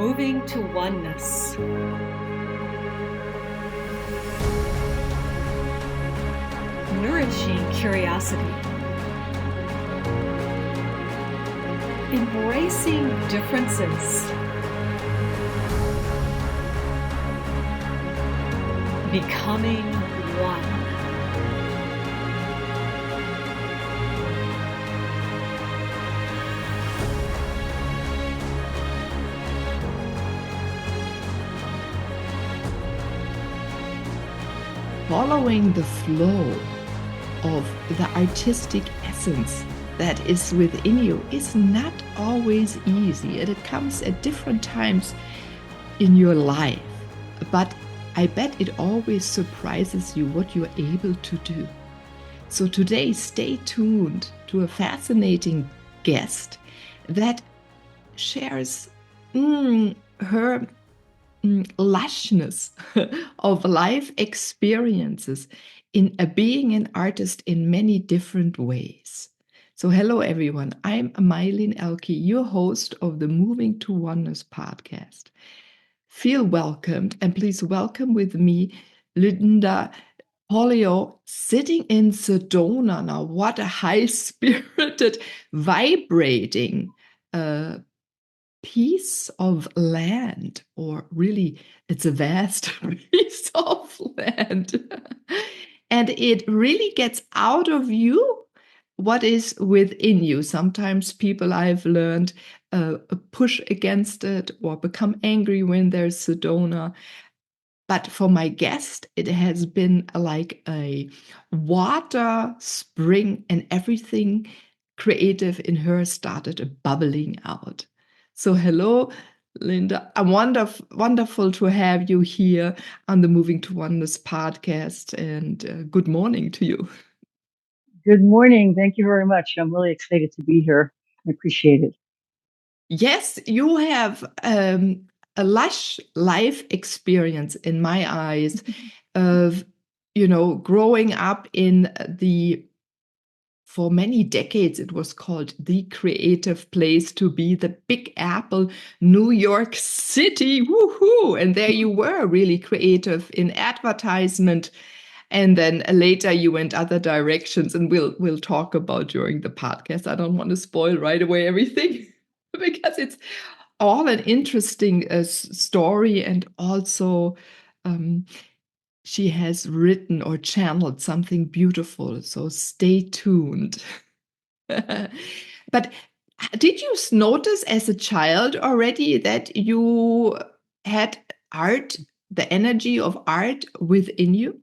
Moving to oneness. Nourishing curiosity. Embracing differences. Becoming one. Following the flow of the artistic essence that is within you is not always easy, and it comes at different times in your life. But I bet it always surprises you what you're able to do. So today, stay tuned to a fascinating guest that shares her lushness of life experiences in being an artist in many different ways. So hello everyone, I'm Mylene Elke, your host of the Moving to Oneness podcast. Feel welcomed, and please welcome with me Lynnda Pollio, sitting in Sedona. Now, what a high-spirited, vibrating piece of land, or really it's a vast piece of land. And it really gets out of you what is within you. Sometimes people, I've learned, push against it or become angry when there's Sedona. But for my guest, it has been like a water spring, and everything creative in her started bubbling out. So hello, Lynnda. Wonderful to have you here on the Moving to Oneness podcast, and good morning to you. Good morning. Thank you very much. I'm really excited to be here. I appreciate it. Yes, you have a lush life experience in my eyes of, growing up in for many decades, it was called the creative place to be, the Big Apple, New York City, woohoo! And there you were, really creative in advertisement. And then later you went other directions, and we'll talk about during the podcast. I don't want to spoil right away everything because it's all an interesting story, and also she has written or channeled something beautiful. So stay tuned. But did you notice as a child already that you had art, the energy of art within you?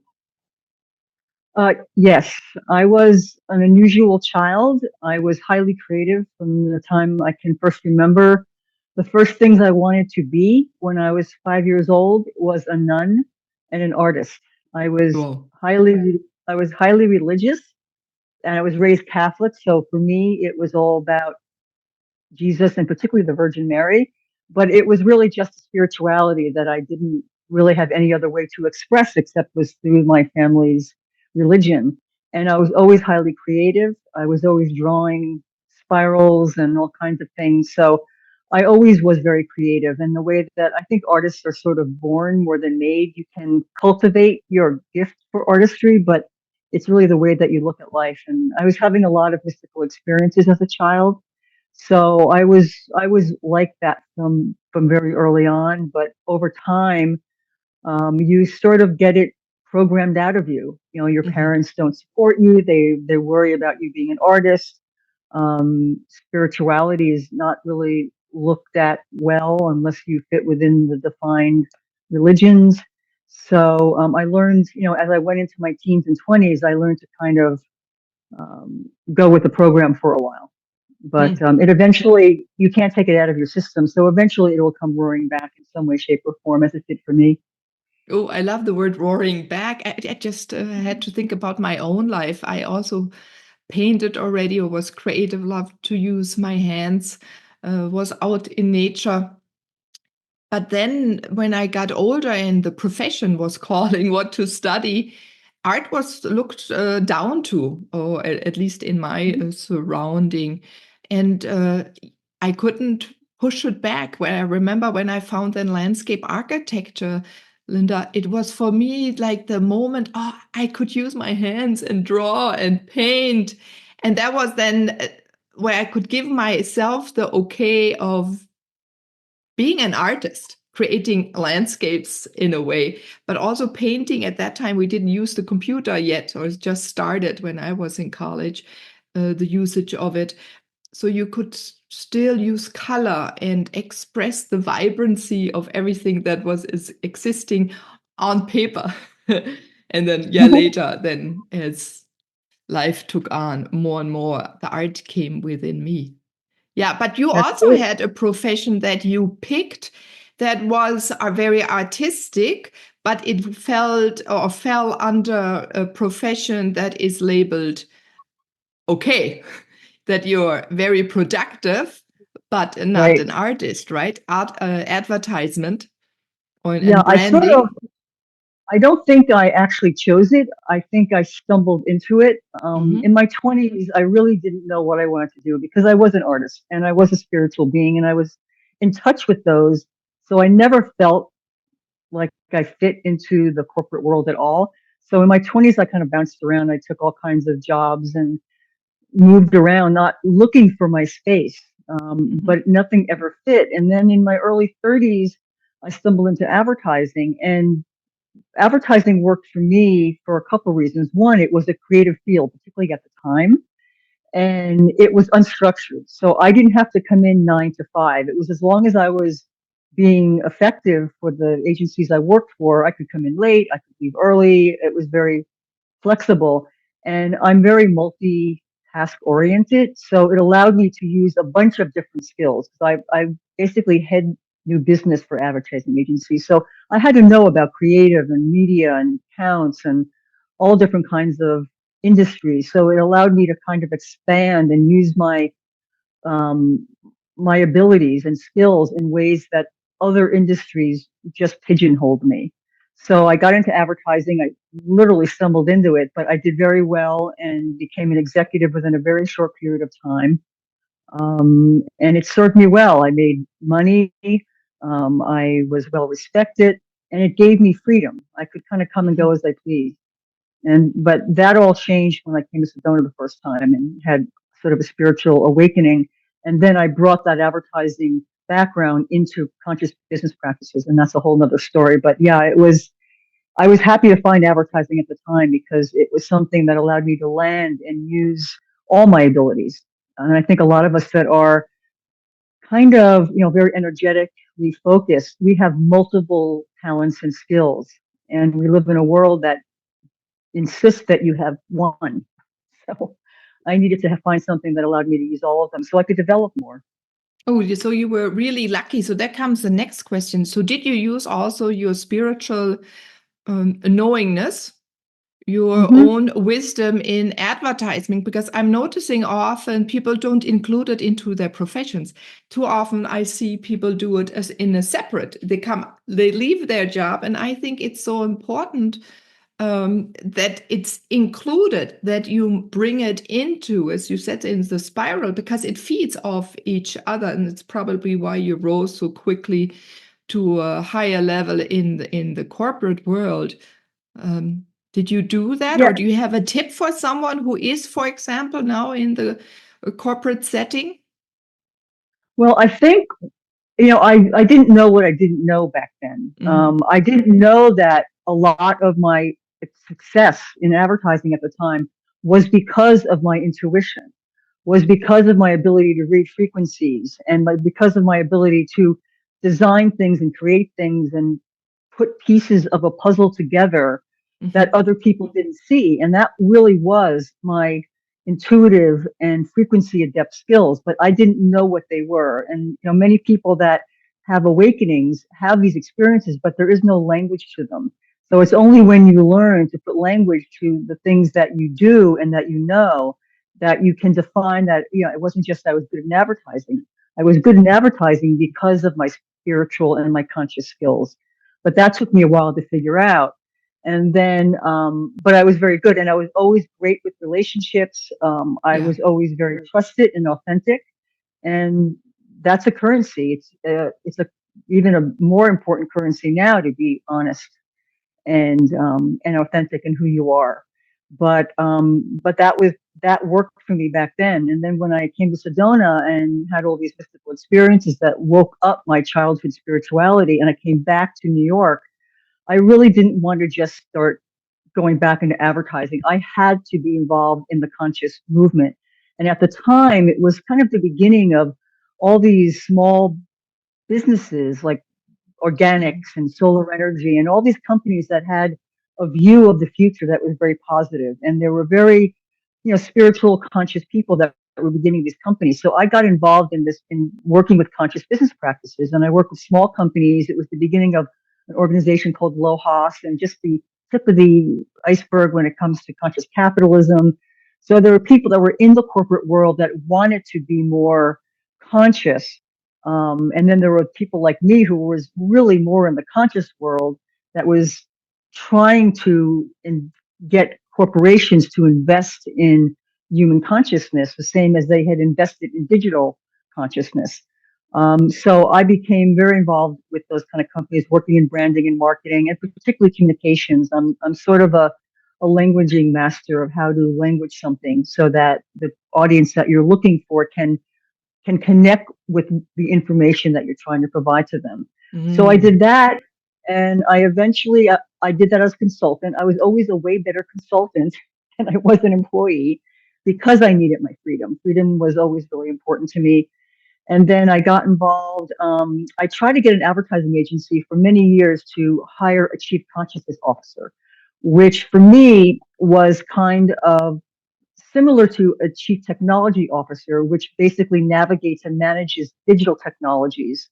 Yes, I was an unusual child. I was highly creative from the time I can first remember. The first things I wanted to be when I was 5 years old was a nun and an artist. I was Wow. I was highly religious, and I was raised Catholic. So for me, it was all about Jesus and particularly the Virgin Mary. But it was really just a spirituality that I didn't really have any other way to express except was through my family's religion. And I was always highly creative. I was always drawing spirals and all kinds of things. So I always was very creative. And the way that I think artists are sort of born more than made, you can cultivate your gift for artistry, but it's really the way that you look at life. And I was having a lot of mystical experiences as a child. So I was like that from very early on, but over time, you sort of get it programmed out of you. You know, your Mhm. parents don't support you. They worry about you being an artist. Spirituality is not really looked at well unless you fit within the defined religions. So I learned, as I went into my teens and 20s, I learned to kind of go with the program for a while. But it eventually, you can't take it out of your system. So eventually it will come roaring back in some way, shape, or form, as it did for me. Oh, I love the word roaring back. I just had to think about my own life. I also painted already, or was creative, loved to use my hands, was out in nature. But then when I got older and the profession was calling what to study, art was looked down to, or at least in my surrounding. And I couldn't push it back. When I remember when I found in landscape architecture, Lynnda, it was for me like the moment, I could use my hands and draw and paint. And that was then where I could give myself the okay of being an artist, creating landscapes in a way, but also painting. At that time, we didn't use the computer yet, or it just started when I was in college, the usage of it. So you could still use color and express the vibrancy of everything that is existing on paper. And then, later, then as life took on more and more, the art came within me. Yeah, but you That's also it. had a profession that you picked that was very artistic, but it fell under a profession that is labeled okay, that you're very productive, but not Right. an artist, right? Advertisement Yeah, and branding. I don't think I actually chose it. I think I stumbled into it. Mm-hmm. In my 20s, I really didn't know what I wanted to do because I was an artist and I was a spiritual being and I was in touch with those. So I never felt like I fit into the corporate world at all. So in my 20s, I kind of bounced around. I took all kinds of jobs and moved around, not looking for my space, but nothing ever fit. And then in my early 30s, I stumbled into advertising, and advertising worked for me for a couple of reasons. One, it was a creative field, particularly at the time, and it was unstructured. So I didn't have to come in 9 to 5. It was as long as I was being effective for the agencies I worked for, I could come in late, I could leave early. It was very flexible. And I'm very multi-task oriented. So it allowed me to use a bunch of different skills. I basically head new business for advertising agencies. So I had to know about creative and media and accounts and all different kinds of industries. So it allowed me to kind of expand and use um, my abilities and skills in ways that other industries just pigeonholed me. So I got into advertising. I literally stumbled into it, but I did very well and became an executive within a very short period of time. And it served me well. I made money. I was well respected, and it gave me freedom. I could kind of come and go as I pleased. But that all changed when I came to Sedona the first time and had sort of a spiritual awakening. And then I brought that advertising background into conscious business practices. And that's a whole nother story. But yeah, I was happy to find advertising at the time because it was something that allowed me to land and use all my abilities. And I think a lot of us that are kind of, very energetically focused, we have multiple talents and skills. And we live in a world that insist that you have one. So I needed to find something that allowed me to use all of them so I could develop more. Oh, so you were really lucky. So that comes the next question. So did you use also your spiritual knowingness, your own wisdom in advertising? Because I'm noticing often people don't include it into their professions. Too often I see people do it as in a separate, they leave their job. And I think it's so important that it's included, that you bring it into, as you said, in the spiral, because it feeds off each other. And it's probably why you rose so quickly to a higher level in the corporate world. Did you do that? Yeah. Or do you have a tip for someone who is, for example, now in the corporate setting? Well, I think, I didn't know what I didn't know back then. I didn't know that a lot of my success in advertising at the time was because of my intuition, was because of my ability to read frequencies and because of my ability to design things and create things and put pieces of a puzzle together that other people didn't see. And that really was my intuitive and frequency adept skills, but I didn't know what they were. And, many people that have awakenings have these experiences, but there is no language to them. So it's only when you learn to put language to the things that you do and that that you can define that, it wasn't just I was good in advertising. I was good in advertising because of my spiritual and my conscious skills. But that took me a while to figure out. And then, but I was very good, and I was always great with relationships. I was always very trusted and authentic. And that's a currency. It's even a more important currency now, to be honest and authentic in who you are. But that worked for me back then. And then when I came to Sedona and had all these mystical experiences that woke up my childhood spirituality, and I came back to New York, I really didn't want to just start going back into advertising. I had to be involved in the conscious movement. And at the time, it was kind of the beginning of all these small businesses like organics and solar energy and all these companies that had a view of the future that was very positive. And there were very, spiritual, conscious people that were beginning these companies. So I got involved in this, in working with conscious business practices. And I worked with small companies. It was the beginning of an organization called LOHAS, and just the tip of the iceberg when it comes to conscious capitalism. So there were people that were in the corporate world that wanted to be more conscious, and then there were people like me who was really more in the conscious world that was trying to get corporations to invest in human consciousness, the same as they had invested in digital consciousness. So I became very involved with those kind of companies, working in branding and marketing, and particularly communications. I'm sort of a languaging master of how to language something so that the audience that you're looking for can connect with the information that you're trying to provide to them. So I did that, and I eventually I did that as a consultant. I was always a way better consultant than I was an employee because I needed my freedom. Freedom was always really important to me. And then I got involved. I tried to get an advertising agency for many years to hire a chief consciousness officer, which for me was kind of similar to a chief technology officer, which basically navigates and manages digital technologies.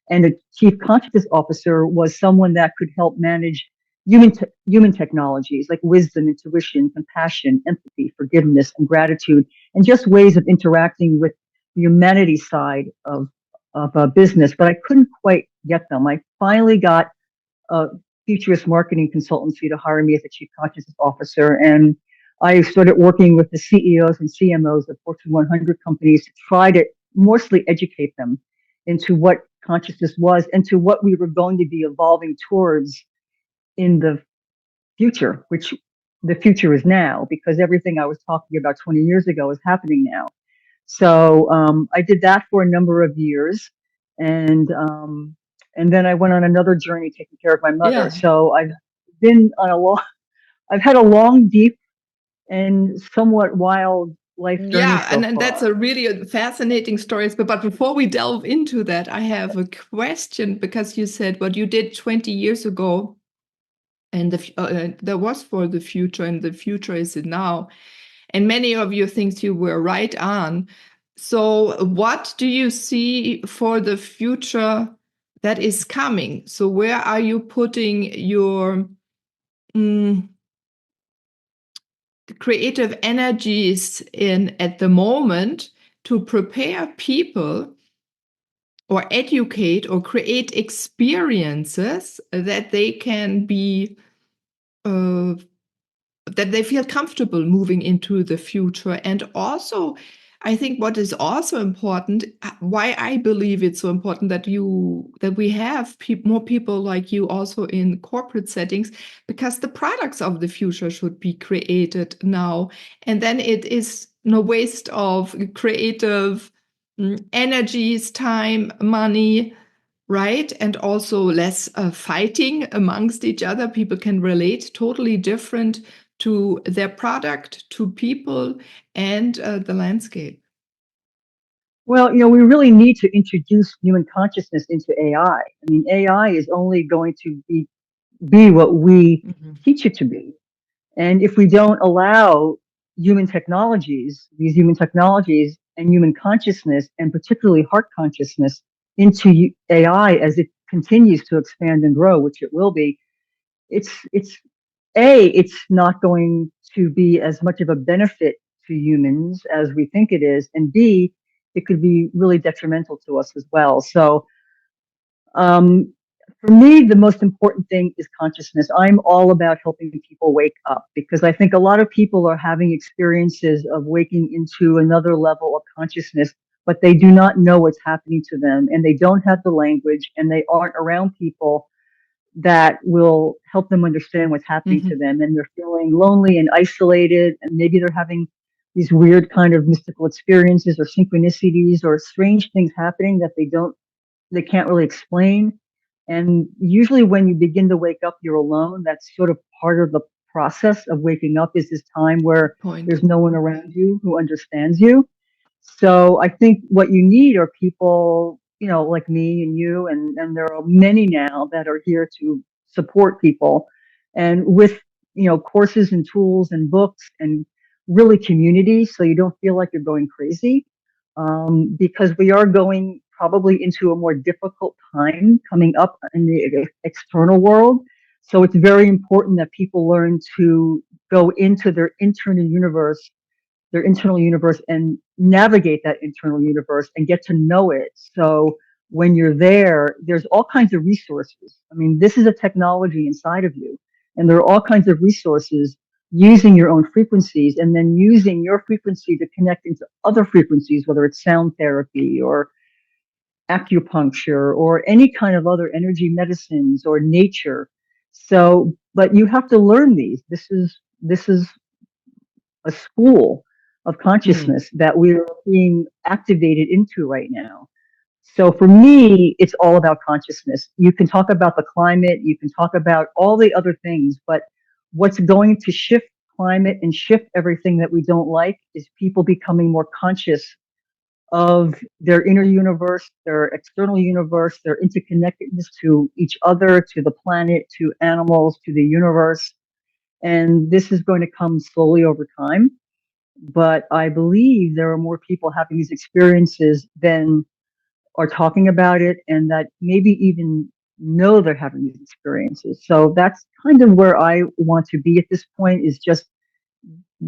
And a chief consciousness officer was someone that could help manage human technologies like wisdom, intuition, compassion, empathy, forgiveness, and gratitude, and just ways of interacting with the humanity side of a business. But I couldn't quite get them. I finally got a futurist marketing consultancy to hire me as a chief consciousness officer, and I started working with the CEOs and CMOs of Fortune 100 companies to try to mostly educate them into what consciousness was and to what we were going to be evolving towards in the future, which the future is now, because everything I was talking about 20 years ago is happening now. So I did that for a number of years, and then I went on another journey taking care of my mother. Yeah. So I've had a long, deep, and somewhat wild life journey Yeah, so and that's far. a really fascinating story. But before we delve into that, I have a question, because you said what you did 20 years ago, and that was for the future, and the future is now. And many of your things you were right on. So what do you see for the future that is coming? So where are you putting your creative energies in at the moment to prepare people or educate or create experiences that they can be that they feel comfortable moving into the future? And also, I think what is also important, why I believe it's so important that we have more people like you also in corporate settings, because the products of the future should be created now, and then it is no waste of creative energies, time, money, right? And also less fighting amongst each other. People can relate totally different to their product, to people, and the landscape. Well, we really need to introduce human consciousness into AI. I mean, AI is only going to be what we teach it to be. And if we don't allow these human technologies and human consciousness, and particularly heart consciousness, into AI as it continues to expand and grow, which it will be, it's not going to be as much of a benefit to humans as we think it is, and B, it could be really detrimental to us as well. So for me, the most important thing is consciousness. I'm all about helping people wake up, because I think a lot of people are having experiences of waking into another level of consciousness, but they do not know what's happening to them, and they don't have the language, and they aren't around people that will help them understand what's happening to them. And they're feeling lonely and isolated, and maybe they're having these weird kind of mystical experiences or synchronicities or strange things happening that they can't really explain. And usually when you begin to wake up, you're alone. That's sort of part of the process of waking up, is this time where there's no one around you who understands you. So I think what you need are people, like me and you, and there are many now that are here to support people, and with, courses and tools and books and really community, so you don't feel like you're going crazy, because we are going probably into a more difficult time coming up in the external world. So it's very important that people learn to go into their internal universe and navigate that internal universe and get to know it. So when you're there, there's all kinds of resources. I mean, this is a technology inside of you, and there are all kinds of resources using your own frequencies, and then using your frequency to connect into other frequencies, whether it's sound therapy or acupuncture or any kind of other energy medicines or nature. So, but you have to learn these. This is a school of consciousness that we're being activated into right now. So for me, it's all about consciousness. You can talk about the climate, you can talk about all the other things, but what's going to shift climate and shift everything that we don't like is people becoming more conscious of their inner universe, their external universe, their interconnectedness to each other, to the planet, to animals, to the universe. And this is going to come slowly over time. But I believe there are more people having these experiences than are talking about it, and that maybe even know they're having these experiences. So that's kind of where I want to be at this point, is just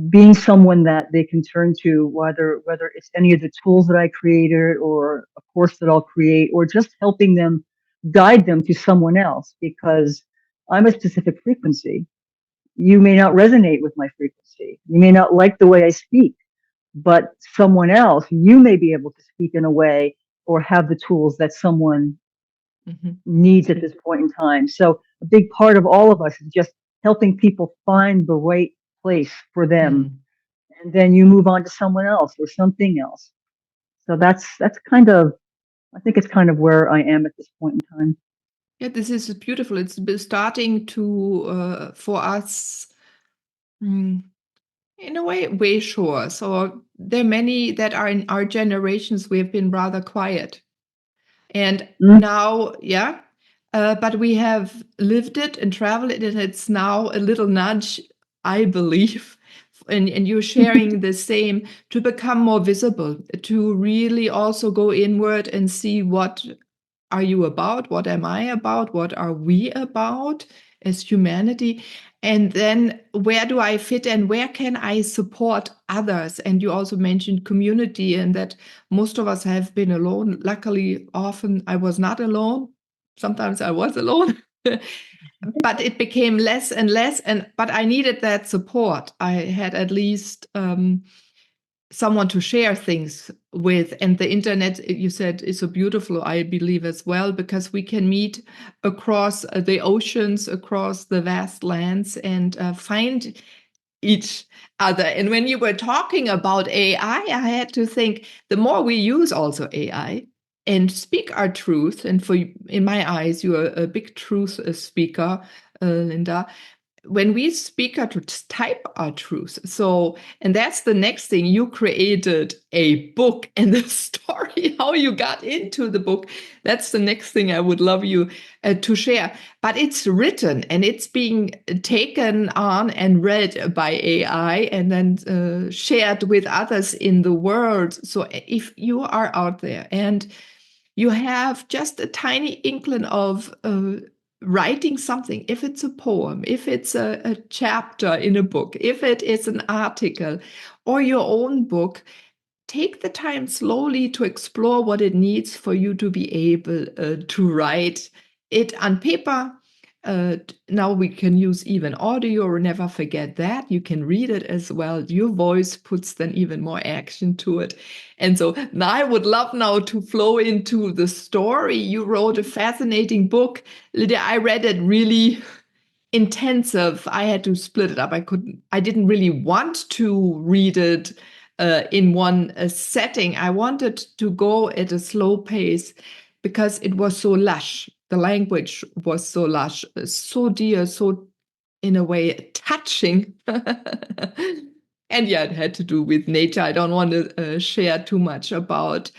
being someone that they can turn to, whether it's any of the tools that I created or a course that I'll create, or just helping them, guide them to someone else, because I'm a specific frequency. You may not resonate with my frequency. You may not like the way I speak, but someone else, you may be able to speak in a way or have the tools that someone needs at this point in time. So a big part of all of us is just helping people find the right place for them. And then you move on to someone else or something else. So that's kind of, I think it's kind of where I am at this point in time. Yeah, this is beautiful. It's starting to, for us, in a way sure. So there are many that are in our generations, we have been rather quiet. And now, but we have lived it and traveled it, and it's now a little nudge, I believe, and you're sharing the same, to become more visible, to really also go inward and see, what are you about? What am I about? What are we about as humanity? And then where do I fit, and where can I support others? And you also mentioned community, and that most of us have been alone. Luckily, often I was not alone. Sometimes I was alone. But it became less and less, but I needed that support. I had at least someone to share things with, and the internet, you said, is so beautiful, I believe, as well, because we can meet across the oceans, across the vast lands, and find each other. And when you were talking about AI, I had to think, the more we use also AI and speak our truth, and in my eyes, you're a big truth speaker, Lynnda. When we speak our truth, type our truth. So, and that's the next thing. You created a book, and the story, how you got into the book, that's the next thing I would love you to share. But it's written, and it's being taken on and read by AI, and then shared with others in the world. So if you are out there and you have just a tiny inkling of writing something, if it's a poem, if it's a chapter in a book, if it is an article or your own book, take the time slowly to explore what it needs for you to be able to write it on paper Now we can use even audio, or never forget that. You can read it as well. Your voice puts then even more action to it. And so now I would love now to flow into the story. You wrote a fascinating book. Lydia, I read it really intensive. I had to split it up. I didn't really want to read it in one setting. I wanted to go at a slow pace because it was so lush. The language was so lush, so dear, so in a way touching. And yeah, it had to do with nature. I don't want to share too much about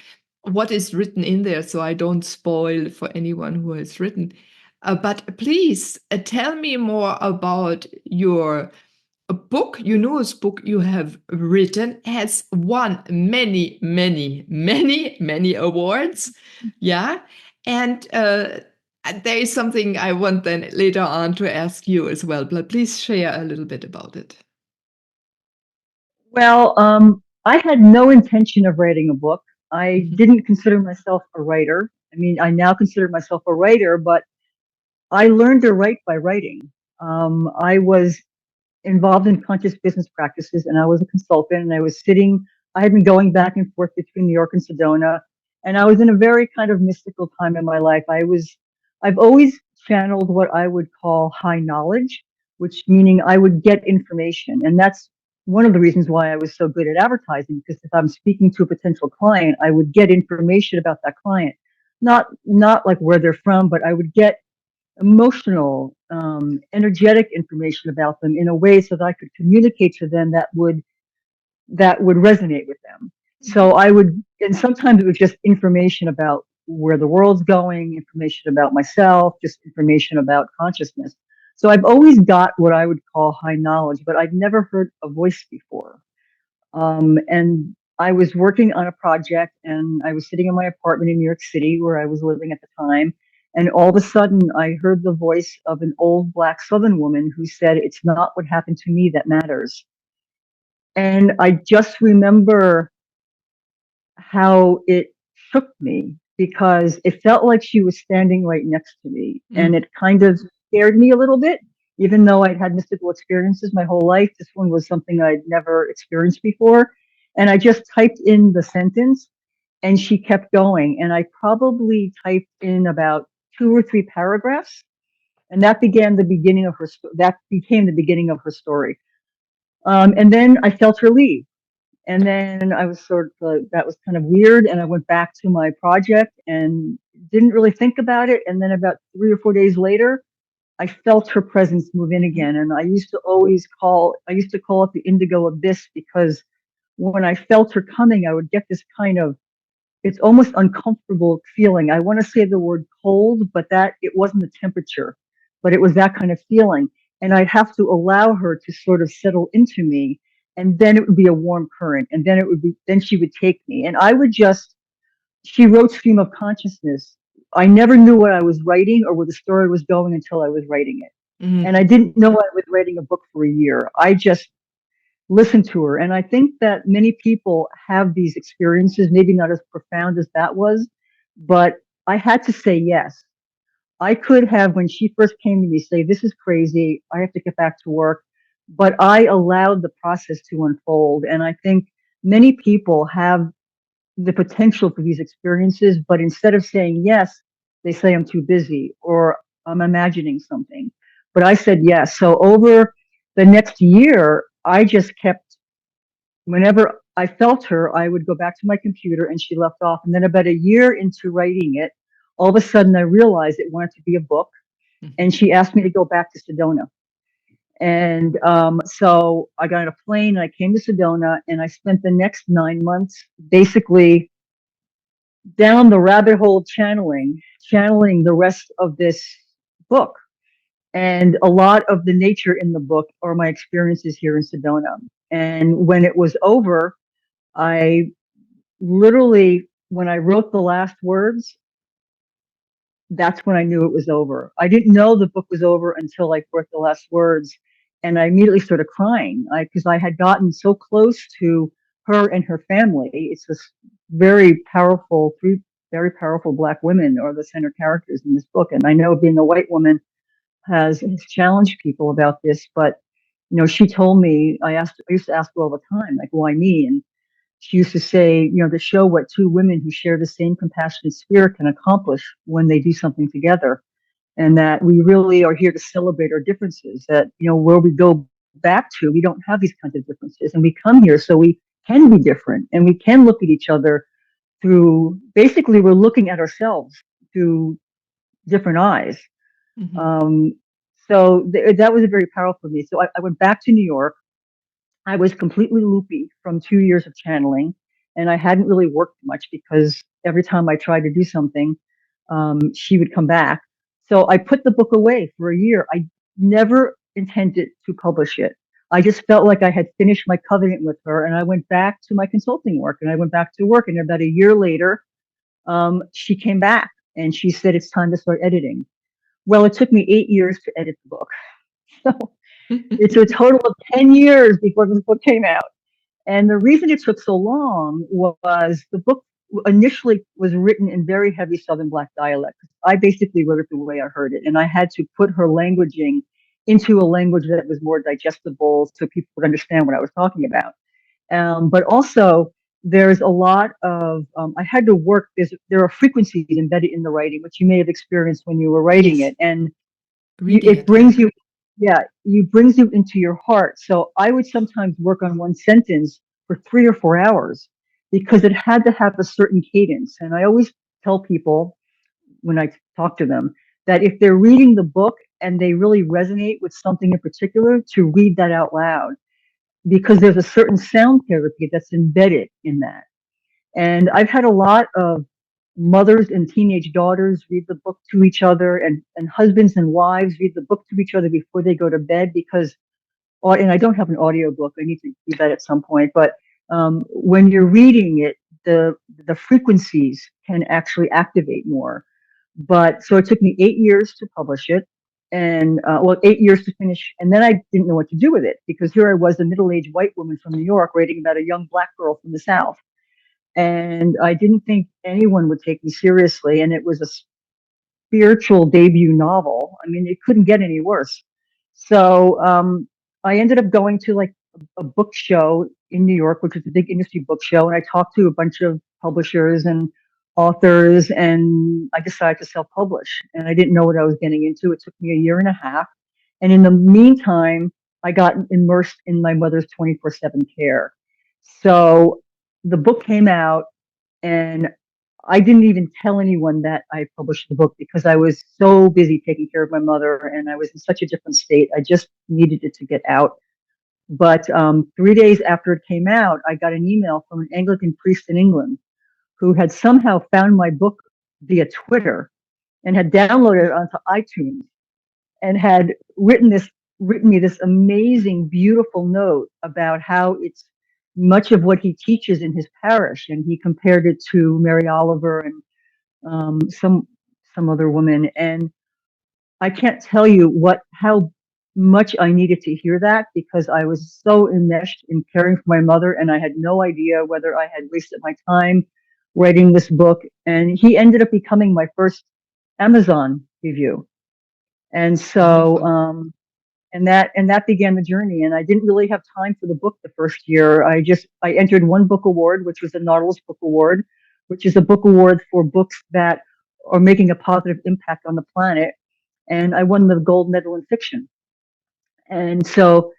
what is written in there, so I don't spoil for anyone who has written. But please tell me more about your book. Your newest book you have written has won many, many, many, many awards. Yeah. And there is something I want then later on to ask you as well, but please share a little bit about it. Well, I had no intention of writing a book. I didn't consider myself a writer. I mean, I now consider myself a writer, but I learned to write by writing. I was involved in conscious business practices, and I was a consultant, and I had been going back and forth between New York and Sedona, and I was in a very kind of mystical time in my life. I've always channeled what I would call high knowledge, which meaning I would get information. And that's one of the reasons why I was so good at advertising, because if I'm speaking to a potential client, I would get information about that client. Not like where they're from, but I would get emotional, energetic information about them in a way so that I could communicate to them that would resonate with them. So and sometimes it was just information about where the world's going, information about myself, just information about consciousness. So I've always got what I would call high knowledge, but I'd never heard a voice before. And I was working on a project, and I was sitting in my apartment in New York City where I was living at the time. And all of a sudden, I heard the voice of an old Black Southern woman who said, "It's not what happened to me that matters." And I just remember how it shook me because it felt like she was standing right next to me. And it kind of scared me a little bit, even though I'd had mystical experiences my whole life. This one was something I'd never experienced before. And I just typed in the sentence, and she kept going. And I probably typed in about 2 or 3 paragraphs. And that became the beginning of her story. And then I felt her leave. And then I was that was kind of weird. And I went back to my project and didn't really think about it. And then about 3 or 4 days later, I felt her presence move in again. And I used to call it the indigo abyss, because when I felt her coming, I would get this kind of, it's almost uncomfortable feeling. I want to say the word cold, but that it wasn't the temperature, but it was that kind of feeling. And I'd have to allow her to sort of settle into me. And then it would be a warm current. And then she would take me. And she wrote Stream of Consciousness. I never knew what I was writing or where the story was going until I was writing it. And I didn't know I was writing a book for a year. I just listened to her. And I think that many people have these experiences, maybe not as profound as that was, but I had to say yes. I could have, when she first came to me, say, "This is crazy. I have to get back to work." But I allowed the process to unfold. And I think many people have the potential for these experiences, but instead of saying yes, they say, "I'm too busy," or "I'm imagining something." But I said yes. So over the next year, I just kept, whenever I felt her, I would go back to my computer and she left off. And then about a year into writing it, all of a sudden I realized it wanted to be a book. And she asked me to go back to Sedona. And so I got on a plane and I came to Sedona, and I spent the next 9 months basically down the rabbit hole channeling the rest of this book. And a lot of the nature in the book are my experiences here in Sedona. And when it was over, I literally, when I wrote the last words, that's when I knew it was over. I didn't know the book was over until I wrote the last words. And I immediately started crying because I had gotten so close to her and her family. It's this three very powerful Black women are the center characters in this book. And I know, being a white woman, has challenged people about this, but she told me, I used to ask her all the time, like, why me? And she used to say, to show what two women who share the same compassionate spirit can accomplish when they do something together. And that we really are here to celebrate our differences, that, where we go back to, we don't have these kinds of differences. And we come here so we can be different and we can look at each other through, basically, we're looking at ourselves through different eyes. Mm-hmm. So that was very powerful for me. So I went back to New York. I was completely loopy from 2 years of channeling, and I hadn't really worked much because every time I tried to do something, she would come back. So I put the book away for a year. I never intended to publish it. I just felt like I had finished my covenant with her, and I went back to my consulting work, and I went back to work. And about a year later, she came back and she said, it's time to start editing. Well, it took me 8 years to edit the book. So it's a total of 10 years before this book came out. And the reason it took so long was the book initially was written in very heavy Southern Black dialect. I basically wrote it the way I heard it, and I had to put her languaging into a language that was more digestible so people would understand what I was talking about. But also, there's a lot of, I had to work, there are frequencies embedded in the writing, which you may have experienced when you were writing Yes. it. And Reading it it, brings yeah. you, yeah, it brings you into your heart. So I would sometimes work on one sentence for 3 or 4 hours because it had to have a certain cadence. And I always tell people when I talk to them that if they're reading the book and they really resonate with something in particular, to read that out loud, because there's a certain sound therapy that's embedded in that. And I've had a lot of mothers and teenage daughters read the book to each other, and husbands and wives read the book to each other before they go to bed because, and I don't have an audio book. I need to do that at some point. But when you're reading it, the frequencies can actually activate more. But so it took me 8 years to publish it, and 8 years to finish. And then I didn't know what to do with it because here I was, a middle-aged white woman from New York, writing about a young Black girl from the South. And I didn't think anyone would take me seriously. And it was a spiritual debut novel. I mean, it couldn't get any worse. So I ended up going to like a book show in New York, which is a big industry book show. And I talked to a bunch of publishers and authors, and I decided to self-publish. And I didn't know what I was getting into. It took me a year and a half. And in the meantime, I got immersed in my mother's 24/7 care. So the book came out, and I didn't even tell anyone that I published the book because I was so busy taking care of my mother and I was in such a different state. I just needed it to get out. But 3 days after it came out, I got an email from an Anglican priest in England who had somehow found my book via Twitter and had downloaded it onto iTunes and had written me this amazing, beautiful note about how it's much of what he teaches in his parish, and he compared it to Mary Oliver and some other woman. And I can't tell you how much I needed to hear that, because I was so enmeshed in caring for my mother, and I had no idea whether I had wasted my time writing this book. And he ended up becoming my first Amazon review. And so, Wonderful. and that began the journey. And I didn't really have time for the book the first year. I entered one book award, which was the Nautilus Book Award, which is a book award for books that are making a positive impact on the planet. And I won the gold medal in fiction. And so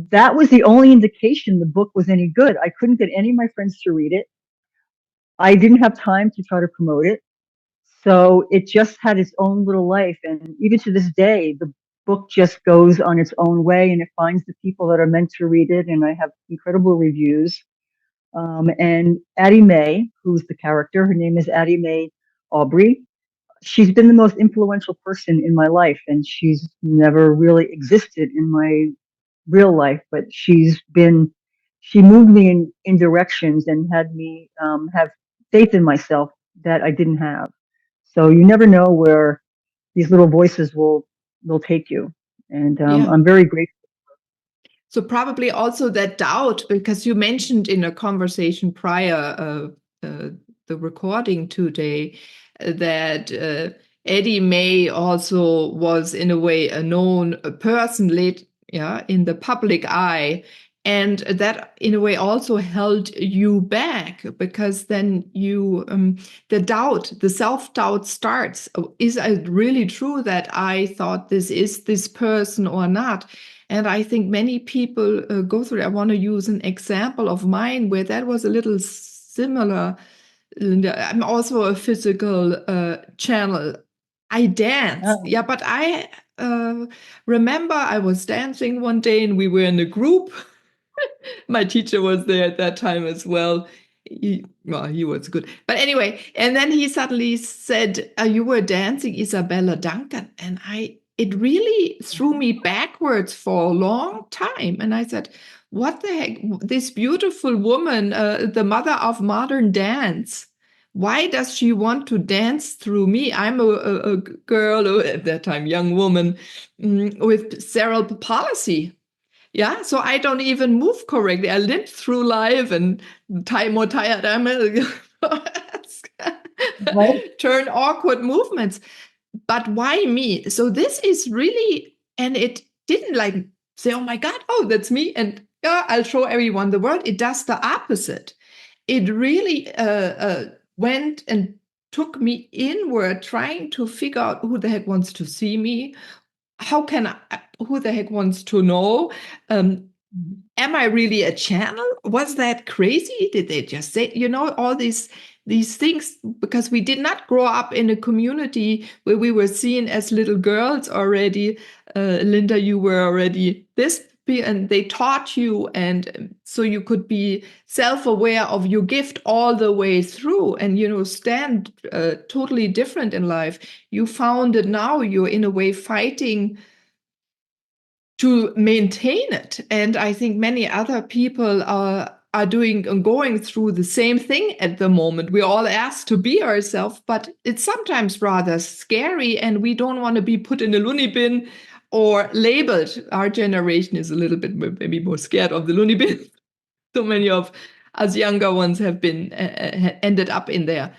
that was the only indication the book was any good. I couldn't get any of my friends to read it. I didn't have time to try to promote it. So it just had its own little life. And even to this day, the book just goes on its own way, and it finds the people that are meant to read it. And I have incredible reviews. And Addie Mae, who's the character, her name is Addie Mae Aubrey. She's been the most influential person in my life, and she's never really existed in my real life, but she moved me in directions and had me have faith in myself that I didn't have. So you never know where these little voices will take you. And Yeah. I'm very grateful. So probably also that doubt, because you mentioned in a conversation prior the recording today that Eddie May also was in a way a known person in the public eye. And that in a way also held you back, because then the self-doubt starts. Is it really true that I thought this is this person or not? And I think many people go through it. I want to use an example of mine where that was a little similar. I'm also a physical channel. I dance. Yeah, but I remember I was dancing one day and we were in a group. My teacher was there at that time as well. He was good. But anyway, and then he suddenly said, you were dancing Isabella Duncan. And it really threw me backwards for a long time. And I said, what the heck? This beautiful woman, the mother of modern dance, why does she want to dance through me? I'm a girl, at that time, young woman, with cerebral palsy. Yeah, so I don't even move correctly. I limp through life and more tired. Turn awkward movements. But why me? So this is really, and it didn't like say, oh my God, oh, that's me. And I'll show everyone the world. It does the opposite. It really went and took me inward, trying to figure out who the heck wants to see me. Who the heck wants to know? Am I really a channel? Was that crazy? Did they just say, all these things? Because we did not grow up in a community where we were seen as little girls already. Lynnda, you were already this, and they taught you, and so you could be self-aware of your gift all the way through, and stand totally different in life. You found it now. You're in a way fighting to maintain it, and I think many other people are going through the same thing at the moment. We're all asked to be ourselves, but it's sometimes rather scary, and we don't want to be put in a loony bin or labeled. Our generation is a little bit maybe more scared of the loony bin. So many of us younger ones have been ended up in there.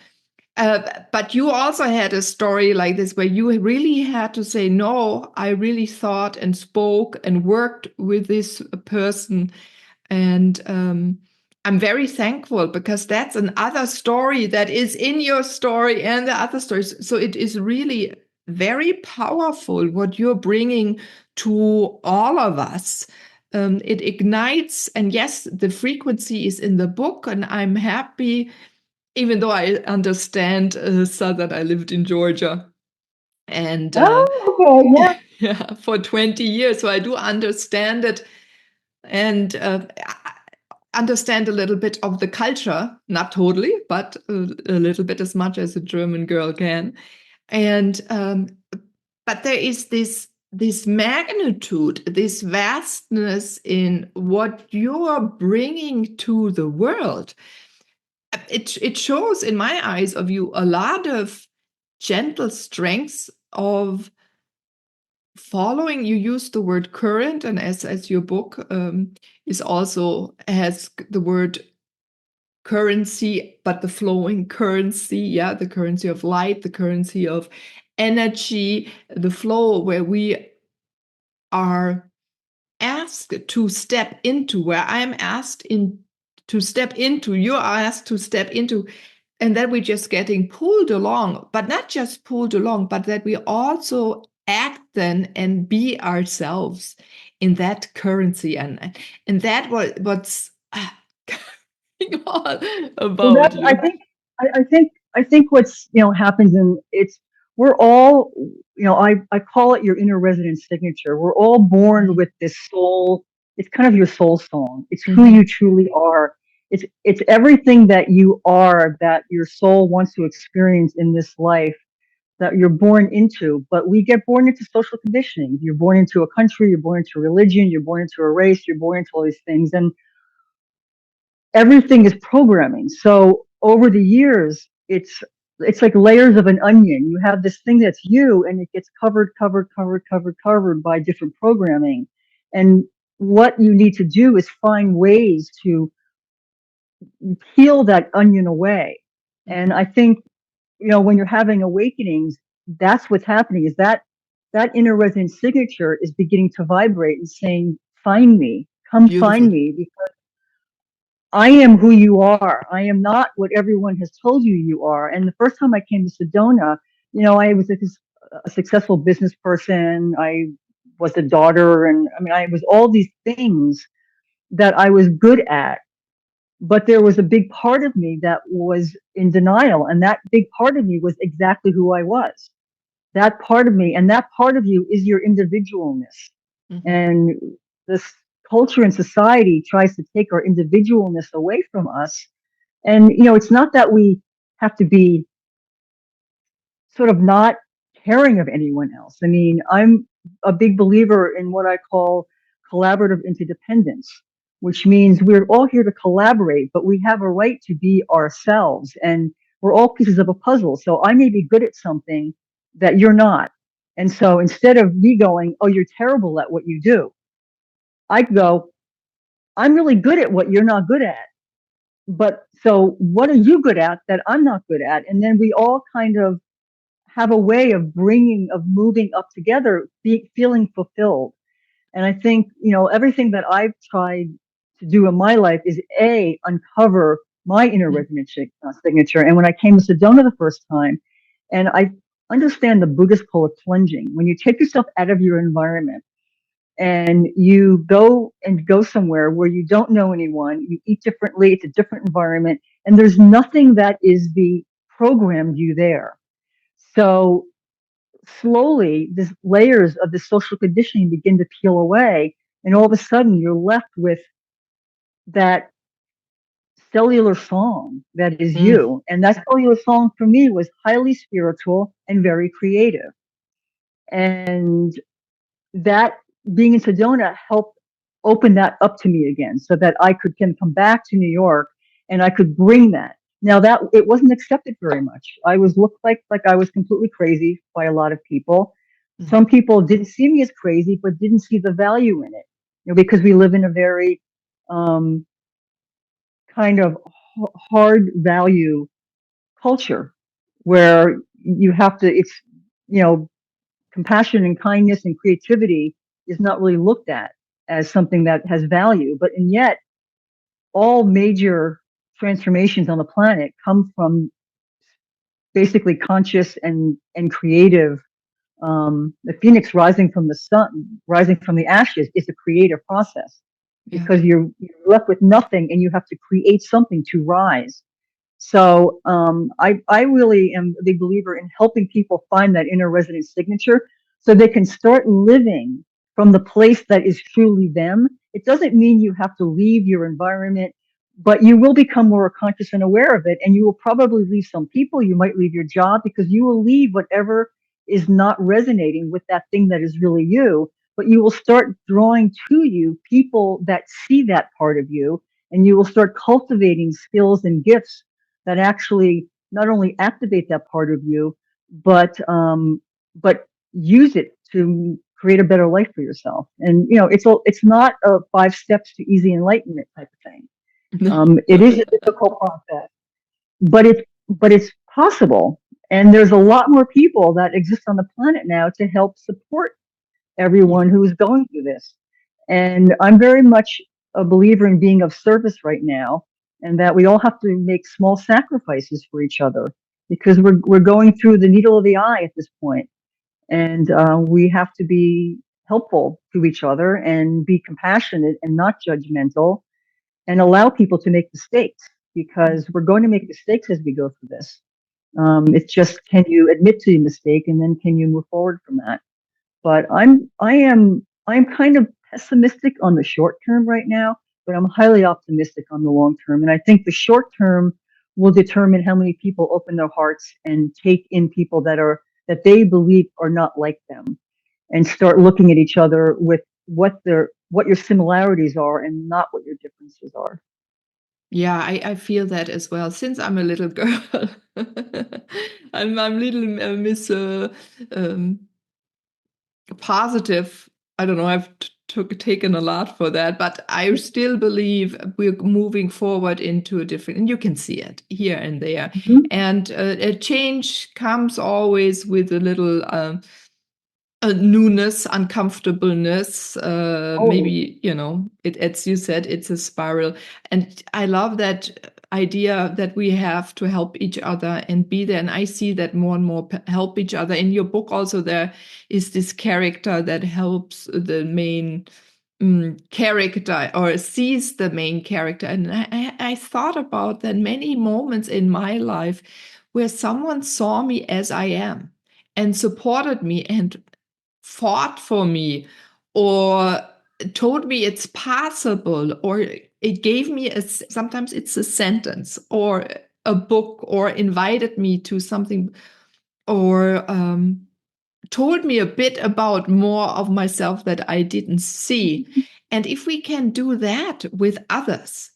But you also had a story like this where you really had to say, no, I really thought and spoke and worked with this person. And I'm very thankful, because that's another story that is in your story and the other stories. So it is really very powerful what you're bringing to all of us. It ignites, and yes, the frequency is in the book, and I'm happy, even though I understand Southern. I lived in Georgia, and for 20 years, so I do understand it, and understand a little bit of the culture, not totally, but a little bit, as much as a German girl can. And but there is this magnitude, this vastness in what you are bringing to the world. It shows, in my eyes, of you a lot of gentle strengths of following. You use the word current, and as your book is also has the word currency, but the flowing currency, the currency of light, the currency of energy, the flow where we are asked to step into, where I'm asked to step into, you're asked to step into, and that we're just getting pulled along, but not just pulled along, but that we also act then and be ourselves in that currency, and that what's all about you. I think what's happens, and we're all, I call it your inner resident signature. We're all born with this soul. It's kind of your soul song. It's who you truly are. It's everything that you are, that your soul wants to experience in this life, that you're born into. But we get born into social conditioning. You're born into a country, you're born into religion, you're born into a race, you're born into all these things, and everything is programming. So over the years, it's like layers of an onion. You have this thing that's you, and it gets covered by different programming. And what you need to do is find ways to peel that onion away. And I think, when you're having awakenings, that's what's happening, is that inner resonant signature is beginning to vibrate and saying, find me, come Beautiful. find me, because I am who you are. I am not what everyone has told you you are. And the first time I came to Sedona, I was a successful business person. I was a daughter, and I mean, I was all these things that I was good at. But there was a big part of me that was in denial, and that big part of me was exactly who I was. That part of me, and that part of you is your individualness. Mm-hmm. And this culture and society tries to take our individualness away from us. And, it's not that we have to be sort of not caring of anyone else. I mean, I'm a big believer in what I call collaborative interdependence, which means we're all here to collaborate, but we have a right to be ourselves, and we're all pieces of a puzzle. So I may be good at something that you're not. And so instead of me going, oh, you're terrible at what you do, I go, I'm really good at what you're not good at. But so what are you good at that I'm not good at? And then we all kind of have a way of moving up together, feeling fulfilled. And I think, everything that I've tried to do in my life is uncover my inner resonant signature. And when I came to Sedona the first time, and I understand the Buddhist pull of plunging, when you take yourself out of your environment and you go somewhere where you don't know anyone, you eat differently, it's a different environment, and there's nothing that is programmed you there. So slowly, these layers of the social conditioning begin to peel away, and all of a sudden, you're left with that cellular song that is you. And that cellular song for me was highly spiritual and very creative. And that, being in Sedona, helped open that up to me again, so that I can come back to New York and I could bring that. Now, that it wasn't accepted very much. I was looked like I was completely crazy by a lot of people. Some people didn't see me as crazy, but didn't see the value in it, because we live in a very kind of hard value culture where you have to. It's compassion and kindness and creativity is not really looked at as something that has value. But and yet, all major transformations on the planet come from basically conscious and creative. The phoenix rising from the sun, rising from the ashes, is a creative process, because you're left with nothing and you have to create something to rise. So I really am a big believer in helping people find that inner resonant signature so they can start living from the place that is truly them. It doesn't mean you have to leave your environment, but you will become more conscious and aware of it. And you will probably leave some people. You might leave your job, because you will leave whatever is not resonating with that thing that is really you. But you will start drawing to you people that see that part of you, and you will start cultivating skills and gifts that actually not only activate that part of you, but use it to create a better life for yourself. And it's not a 5 steps to easy enlightenment type of thing. It is a difficult process, but it's possible. And there's a lot more people that exist on the planet now to help support everyone who is going through this. And I'm very much a believer in being of service right now, and that we all have to make small sacrifices for each other, because we're going through the needle of the eye at this point, and we have to be helpful to each other and be compassionate and not judgmental, and allow people to make mistakes, because we're going to make mistakes as we go through this. It's just, can you admit to your mistake, and then can you move forward from that? But I'm kind of pessimistic on the short term right now, but I'm highly optimistic on the long term. And I think the short term will determine how many people open their hearts and take in people that they believe are not like them, and start looking at each other with what your similarities are and not what your differences are. Yeah, I feel that as well. Since I'm a little girl, I'm little Miss positive. I don't know. I've taken a lot for that, but I still believe we're moving forward into a different, and you can see it here and there. And a change comes always with a little a newness, uncomfortableness. Maybe, as you said, it's a spiral. And I love that idea that we have to help each other and be there. And I see that more and more help each other. In your book also, there is this character that helps the main character, or sees the main character. And I thought about that many moments in my life where someone saw me as I am and supported me and fought for me, or told me it's possible, or it gave me sometimes it's a sentence or a book, or invited me to something, or told me a bit about more of myself that I didn't see. And if we can do that with others,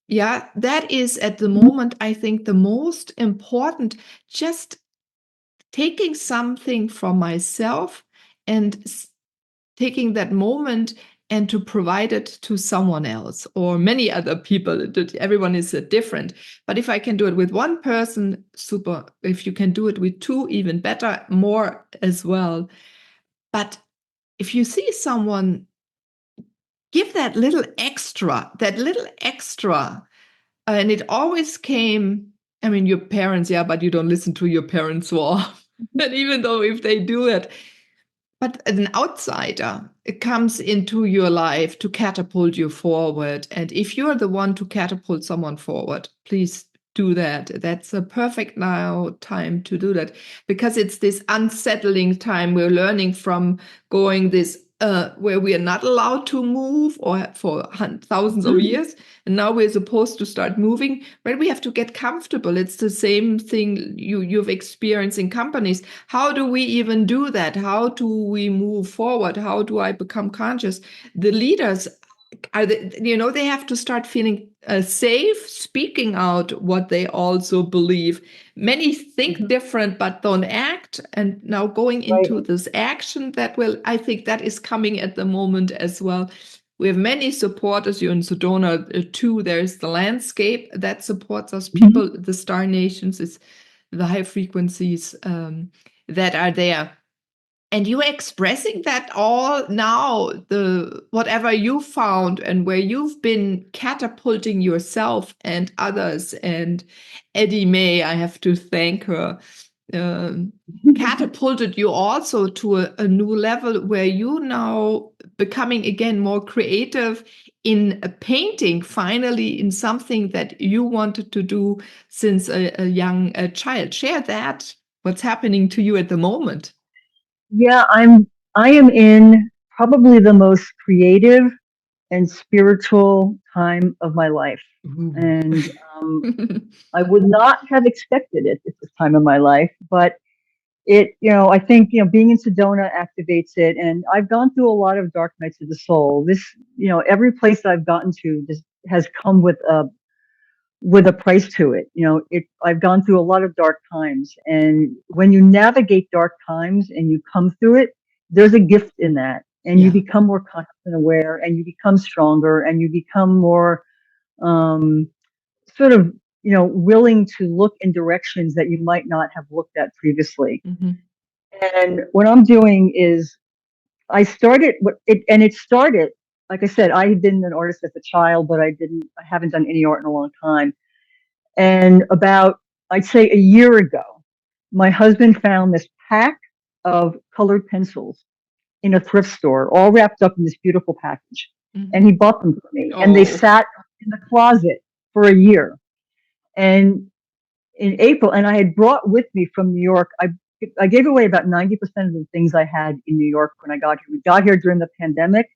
that is at the moment, I think, the most important. Just taking something from myself and taking that moment and to provide it to someone else or many other people. Everyone is different. But if I can do it with one person, super. If you can do it with two, even better, more as well. But if you see someone, give that little extra. And it always came, I mean, your parents, but you don't listen to your parents so often. And even though if they do it, but an outsider, it comes into your life to catapult you forward. And if you're the one to catapult someone forward, please do that. That's a perfect time to do that, because it's this unsettling time. We're learning from going this where we are not allowed to move, or for thousands of years, and now we're supposed to start moving, but we have to get comfortable. It's the same thing you've experienced in companies. How do we even do that? How do we move forward? How do I become conscious? The leaders they have to start feeling safe speaking out what they also believe. Many think different but don't act, and now going into this action, I think that is coming at the moment as well. We have many supporters. You're in Sedona too. There's the landscape that supports us. People, the star nations, is the high frequencies that are there. And you're expressing that all now, whatever you found and where you've been catapulting yourself and others. And Eddie May, I have to thank her, catapulted you also to a new level where you now becoming again more creative in a painting, finally in something that you wanted to do since a young child. Share that, what's happening to you at the moment. Yeah, I am in probably the most creative and spiritual time of my life. And I would not have expected it at this time of my life, but I think, being in Sedona activates it. And I've gone through a lot of dark nights of the soul. This, every place I've gotten to has come with a price to it. I've gone through a lot of dark times, and when you navigate dark times and you come through it, there's a gift in that, and you become more conscious and aware, and you become stronger, and you become more, sort of, willing to look in directions that you might not have looked at previously. And what I'm doing is it started, like I said, I had been an artist as a child, but I haven't done any art in a long time. And about, I'd say a year ago, my husband found this pack of colored pencils in a thrift store, all wrapped up in this beautiful package. And he bought them for me. And they sat in the closet for a year. And in April, and I had brought with me from New York, I gave away about 90% of the things I had in New York when I got here. We got here during the pandemic,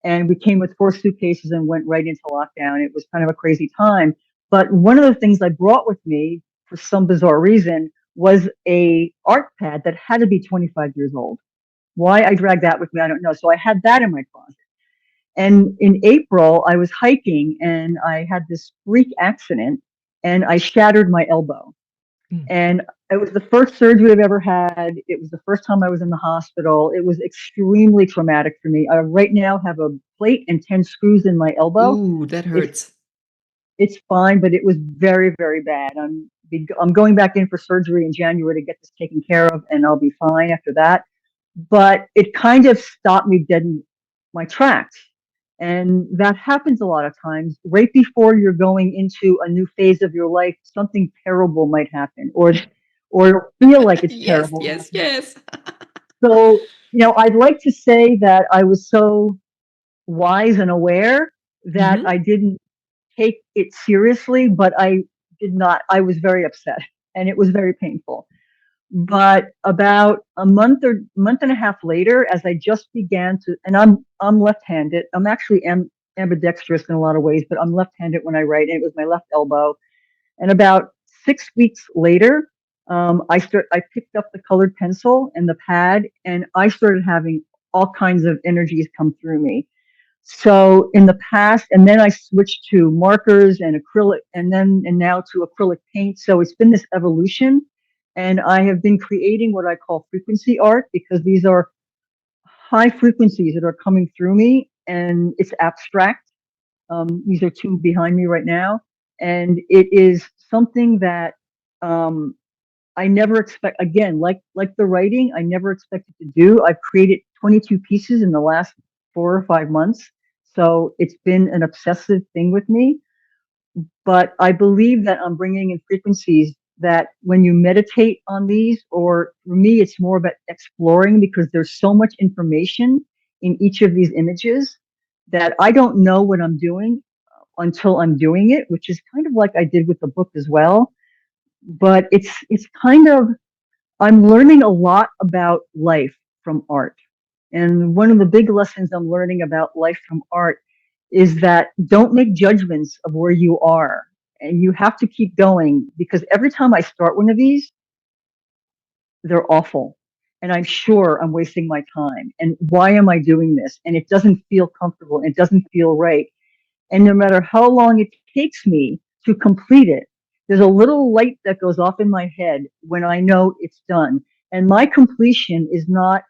and we came with 4 suitcases and went right into lockdown. It was kind of a crazy time. But one of the things I brought with me for some bizarre reason was a art pad that had to be 25 years old. Why I dragged that with me, I don't know. So I had that in my closet. And in April, I was hiking and I had this freak accident and I shattered my elbow. And It was the first surgery I've ever had. It was the first time I was in the hospital. It was extremely traumatic for me. I right now have a plate and 10 screws in my elbow. Ooh, that hurts. It's fine, but it was very, very bad. I'm going back in for surgery in January to get this taken care of, and I'll be fine after that. But it kind of stopped me dead in my tracks. And that happens a lot of times. Right before you're going into a new phase of your life, something terrible might happen, or feel like it's Yes, terrible. yes, yes. So, I'd like to say that I was so wise and aware that Mhm. I didn't take it seriously, but I did not. I was very upset, and it was very painful. But about a month and a half later, as I just began to, and I'm left-handed. I'm actually ambidextrous in a lot of ways, but I'm left-handed when I write, and it was my left elbow. And about 6 weeks later, I picked up the colored pencil and the pad, and I started having all kinds of energies come through me. So in the past, and then I switched to markers and acrylic, and now to acrylic paint. So it's been this evolution, and I have been creating what I call frequency art, because these are high frequencies that are coming through me, and it's abstract. These are two behind me right now, and it is something that um, I never expect. Again, like the writing, I never expected to do. I've created 22 pieces in the last 4 or 5 months, so it's been an obsessive thing with me. But I believe that I'm bringing in frequencies that when you meditate on these, or for me, it's more about exploring, because there's so much information in each of these images that I don't know what I'm doing until I'm doing it, which is kind of like I did with the book as well. But it's kind of, I'm learning a lot about life from art. And one of the big lessons I'm learning about life from art is that don't make judgments of where you are. And you have to keep going, because every time I start one of these, they're awful. And I'm sure I'm wasting my time. And why am I doing this? And it doesn't feel comfortable. It doesn't feel right. And no matter how long it takes me to complete it, there's a little light that goes off in my head when I know it's done. And my completion is not,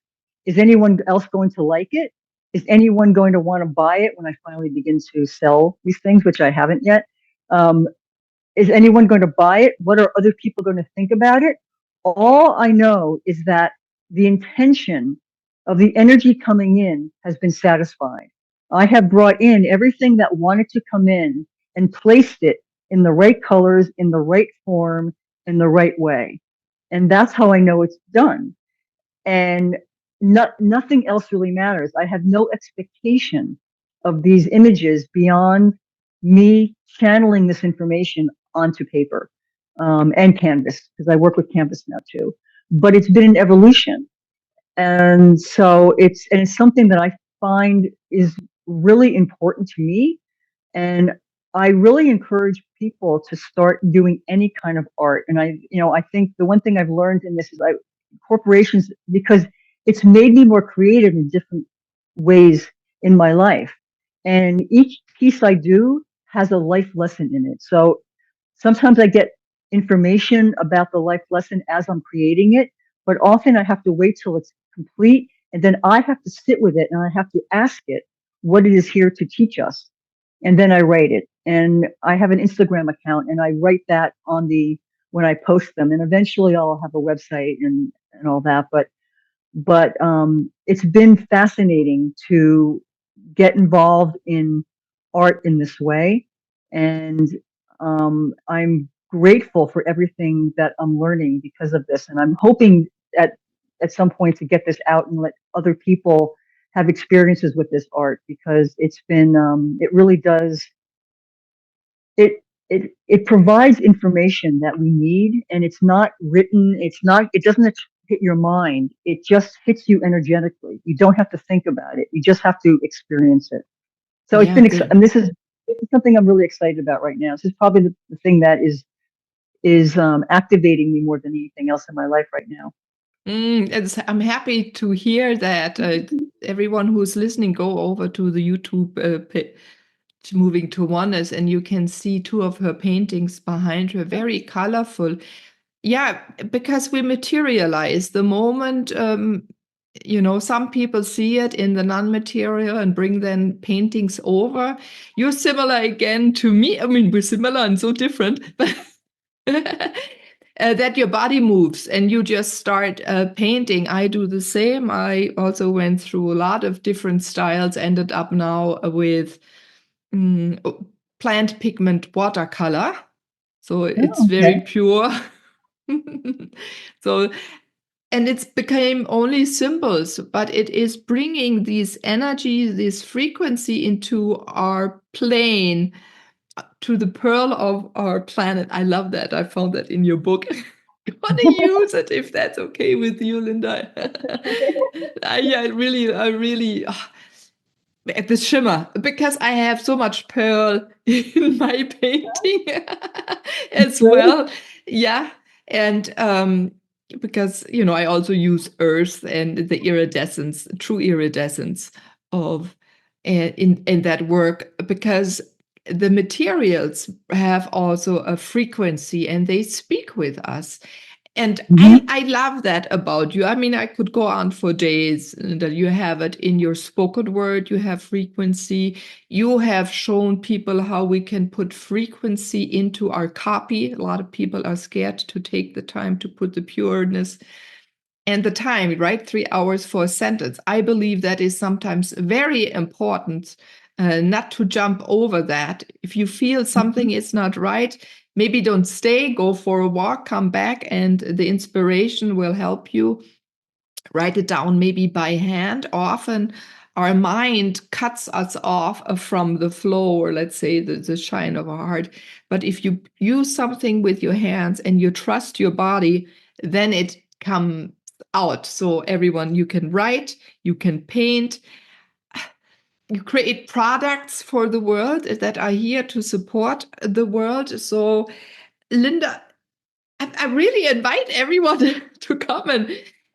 is anyone else going to like it? Is anyone going to want to buy it when I finally begin to sell these things, which I haven't yet? Um, is anyone going to buy it? What are other people going to think about it? All I know is that the intention of the energy coming in has been satisfied. I have brought in everything that wanted to come in and placed it in the right colors, in the right form, in the right way. And that's how I know it's done. And nothing else really matters. I have no expectation of these images beyond me channeling this information onto paper, and canvas, because I work with canvas now too. But it's been an evolution. And so it's something that I find is really important to me. And I really encourage people to start doing any kind of art. And I think the one thing I've learned in this is corporations, because it's made me more creative in different ways in my life. And each piece I do has a life lesson in it. So sometimes I get information about the life lesson as I'm creating it, but often I have to wait till it's complete, and then I have to sit with it and I have to ask it what it is here to teach us. And then I write it. And I have an Instagram account, and I write that when I post them. And eventually I'll have a website and all that. But it's been fascinating to get involved in art in this way. And I'm grateful for everything that I'm learning because of this. And I'm hoping at some point to get this out and let other people have experiences with this art, because it's been, it really does, it provides information that we need, and it's not written, it doesn't hit your mind. It just hits you energetically. You don't have to think about it. You just have to experience it. So it's Yeah, been, and this is something I'm really excited about right now. This is probably the thing that is activating me more than anything else in my life right now. I'm happy to hear that. Everyone who's listening, go over to the YouTube page, Moving to Oneness, and you can see two of her paintings behind her, very colorful. Yeah, because we materialize the moment, some people see it in the non-material and bring then paintings over. You're similar again to me. I mean, we're similar and so different, but that your body moves and you just start painting. I do the same. I also went through a lot of different styles, ended up now with plant pigment watercolor. So it's very pure. So, and it's became only symbols, but it is bringing these energy, this frequency into our plane, to the pearl of our planet. I love that. I found that in your book. I want to use it if that's okay with you, Lynnda. I really, the shimmer, because I have so much pearl in my painting as well. Yeah. And because, I also use earth and the iridescence, true iridescence of in that work, because the materials have also a frequency and they speak with us. And I love that about you. I mean, I could go on for days, that you have it in your spoken word, you have frequency. You have shown people how we can put frequency into our copy. A lot of people are scared to take the time to put the pureness and the time, right? 3 hours for a sentence. I believe that is sometimes very important, not to jump over that. If you feel something is not right, maybe don't stay, go for a walk, come back, and the inspiration will help you. Write it down maybe by hand. Often our mind cuts us off from the flow, or let's say the shine of our heart. But if you use something with your hands and you trust your body, then it comes out. So everyone, you can write, you can paint, you create products for the world that are here to support the world. So Lynnda, I really invite everyone to come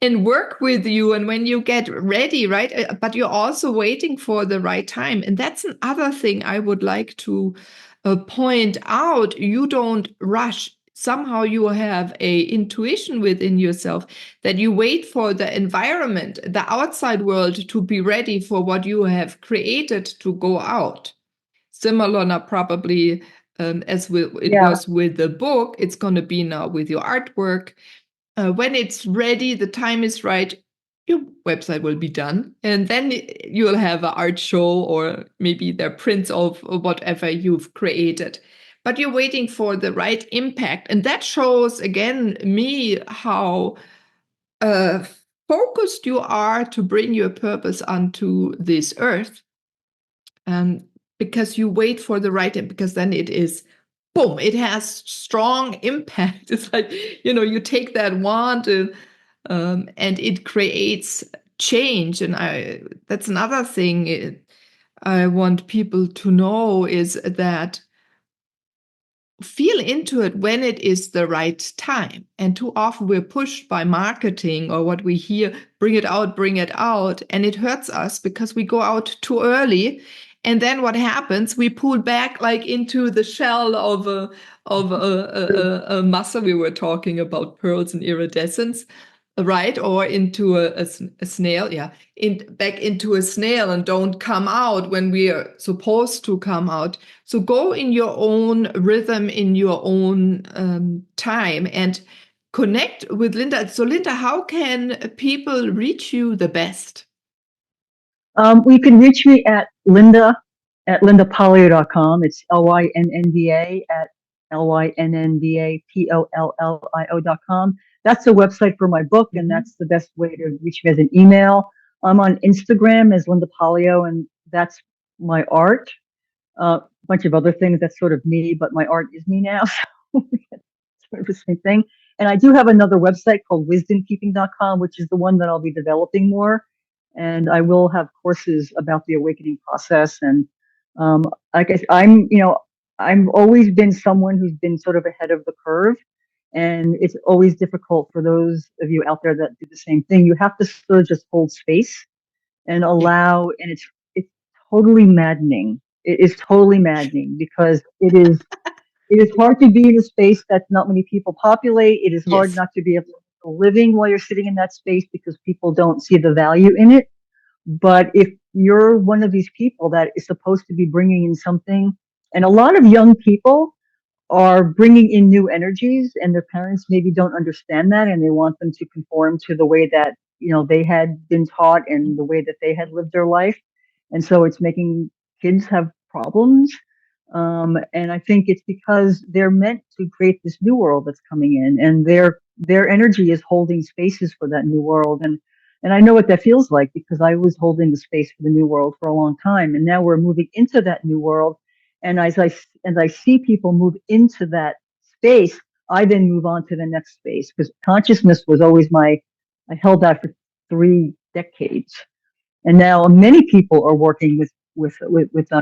and work with you. And when you get ready, right? But you're also waiting for the right time. And that's another thing I would like to point out. You don't rush. Somehow you have a intuition within yourself that you wait for the environment, the outside world, to be ready for what you have created to go out. Similar, now probably as it was with the book, it's going to be now with your artwork. When it's ready, the time is right, your website will be done. And then you'll have an art show, or maybe they're prints of whatever you've created. But you're waiting for the right impact. And that shows, again, me how focused you are to bring your purpose onto this earth. Because you wait for the right, because then it is, boom, it has strong impact. It's like, you take that wand and it creates change. And that's another thing I want people to know, is that feel into it when it is the right time. And too often we're pushed by marketing or what we hear, bring it out. And it hurts us because we go out too early. And then what happens? We pull back like into the shell of a muscle. We were talking about pearls and iridescence, right? Or into a snail, back into a snail, and don't come out when we are supposed to come out. So go in your own rhythm, in your own time, and connect with Lynnda. So Lynnda, how can people reach you the best? You can reach me at Lynnda at LyndaPollio.com. It's LYNNDA at LYNNDAPOLLIO.com. That's the website for my book, and that's the best way to reach me as an email. I'm on Instagram as Lynnda Pollio, and that's my art. A bunch of other things, that's sort of me, but my art is me now. It's sort of the same thing. And I do have another website called wisdomkeeping.com, which is the one that I'll be developing more. And I will have courses about the awakening process. And like I've always been someone who's been sort of ahead of the curve. And it's always difficult for those of you out there that do the same thing. You have to sort of just hold space and allow, and it's totally maddening. It is totally maddening because it it is hard to be in a space that not many people populate. It is hard Yes. not to be able to make a living while you're sitting in that space because people don't see the value in it. But if you're one of these people that is supposed to be bringing in something, and a lot of young people are bringing in new energies, and their parents maybe don't understand that, and they want them to conform to the way that they had been taught and the way that they had lived their life, and so it's making kids have problems. And I think it's because they're meant to create this new world that's coming in, and their energy is holding spaces for that new world. And I know what that feels like because I was holding the space for the new world for a long time, and now we're moving into that new world. And as I see people move into that space, I then move on to the next space because consciousness was always I held that for 3 decades. And now many people are working with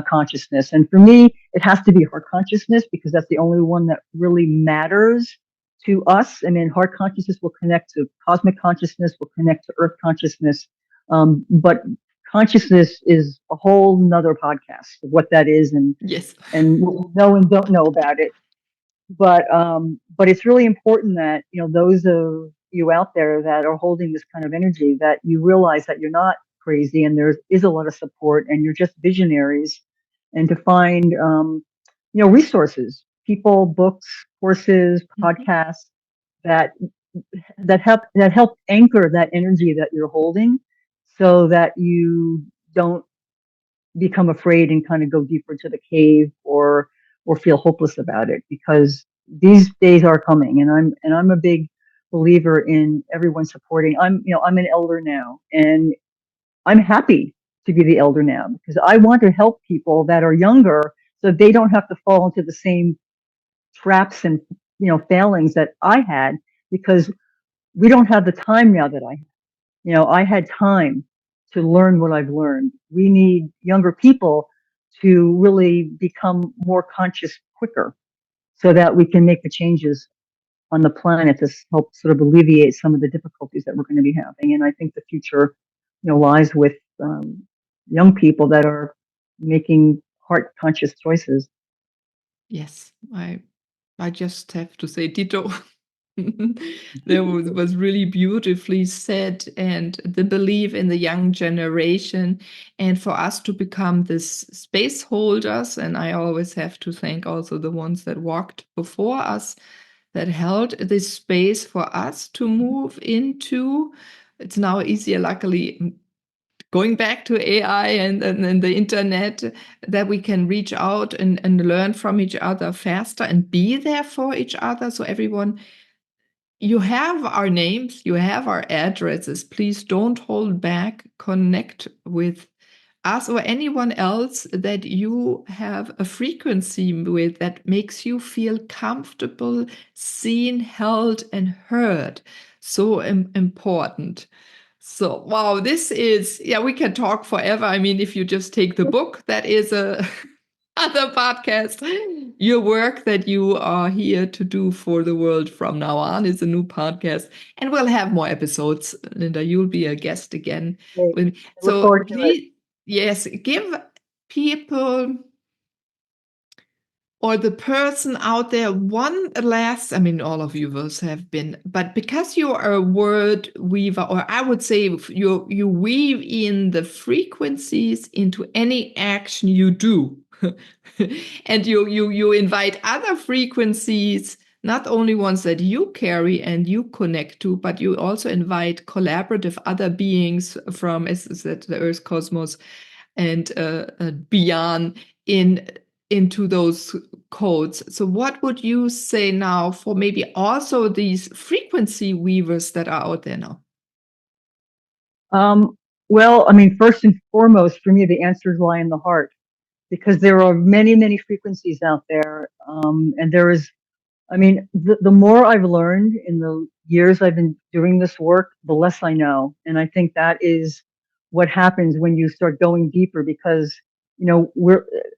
consciousness. And for me, it has to be heart consciousness because that's the only one that really matters to us. I mean, heart consciousness will connect to cosmic consciousness, will connect to earth consciousness. But consciousness is a whole nother podcast of what that is Yes. and what we know and don't know about it. But it's really important that those of you out there that are holding this kind of energy, that you realize that you're not crazy and there is a lot of support and you're just visionaries, and to find resources, people, books, courses, podcasts that help anchor that energy that you're holding, so that you don't become afraid and kind of go deeper into the cave or feel hopeless about it, because these days are coming, and I'm a big believer in everyone supporting. I'm an elder now, and I'm happy to be the elder now because I want to help people that are younger so they don't have to fall into the same traps and failings that I had, because we don't have the time now that I had time to learn what I've learned. We need younger people to really become more conscious quicker so that we can make the changes on the planet to help sort of alleviate some of the difficulties that we're going to be having. And I think the future, lies with young people that are making heart conscious choices. Yes. I just have to say ditto. That was really beautifully said, and the belief in the young generation, and for us to become this space holders. And I always have to thank also the ones that walked before us, that held this space for us to move into. It's now easier, luckily, going back to AI and the internet, that we can reach out and learn from each other faster and be there for each other. So everyone, you have our names, you have our addresses. Please don't hold back. Connect with us or anyone else that you have a frequency with that makes you feel comfortable, seen, held, and heard. So important. So, wow, this is, we can talk forever. I mean, if you just take the book, that is a other podcast. Your work that you are here to do for the world from now on is a new podcast, and we'll have more episodes. Lynnda, you'll be a guest again. Great. Look So forward to it. please, yes, give people or the person out there one last, I mean, all of you have been, but because you are a word weaver, or I would say you weave in the frequencies into any action you do. And you invite other frequencies, not only ones that you carry and you connect to, but you also invite collaborative other beings from, as I said, the Earth cosmos and beyond into those codes. So what would you say now for maybe also these frequency weavers that are out there now? Well, I mean, first and foremost, for me, the answers lie in the heart, because there are many, many frequencies out there. And there is, I mean, the more I've learned in the years I've been doing this work, the less I know. And I think that is what happens when you start going deeper, because,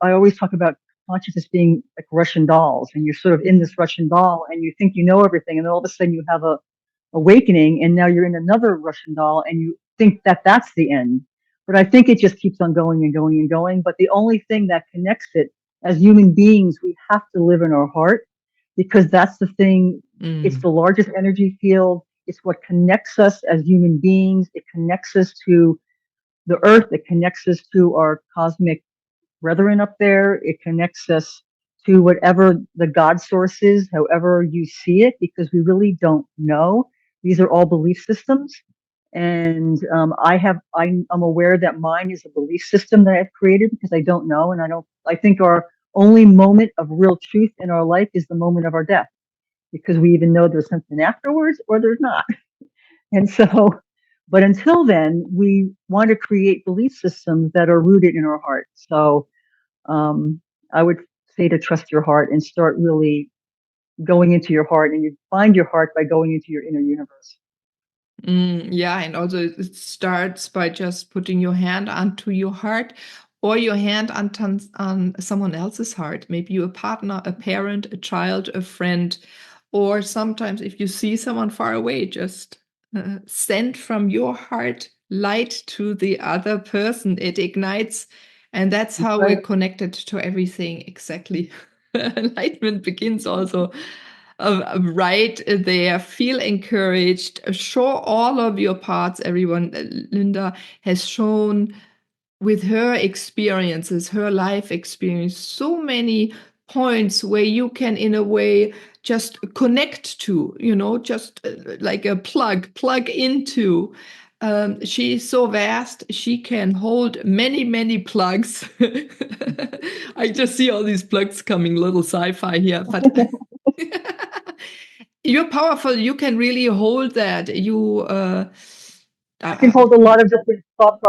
I always talk about consciousness being like Russian dolls, and you're sort of in this Russian doll and you think you know everything. And then all of a sudden you have a awakening, and now you're in another Russian doll and you think that that's the end. But I think it just keeps on going and going and going. But the only thing that connects it as human beings, we have to live in our heart, because that's the thing. It's the largest energy field. It's what connects us as human beings. It connects us to the earth. It connects us to our cosmic brethren up there. It connects us to whatever the God source is, however you see it, because we really don't know. These are all belief systems. And I'm aware that mine is a belief system that I've created because I don't know. And I think our only moment of real truth in our life is the moment of our death, because we even know there's something afterwards or there's not. And so, but until then, we want to create belief systems that are rooted in our heart. So, I would say to trust your heart and start really going into your heart, and you find your heart by going into your inner universe. Yeah, and also it starts by just putting your hand onto your heart, or your hand on someone else's heart. Maybe you're a partner, a parent, a child, a friend, or sometimes if you see someone far away, just send from your heart light to the other person. It ignites, and that's how we're connected to everything. Exactly. Enlightenment begins also right there. Feel encouraged. Show all of your parts, everyone. Lynnda has shown with her experiences, her life experience, so many points where you can, in a way, just connect to, just like a plug into. She's so vast. She can hold many, many plugs. I just see all these plugs coming, little sci-fi here, but you're powerful. You can really hold that. I can hold a lot of different thought.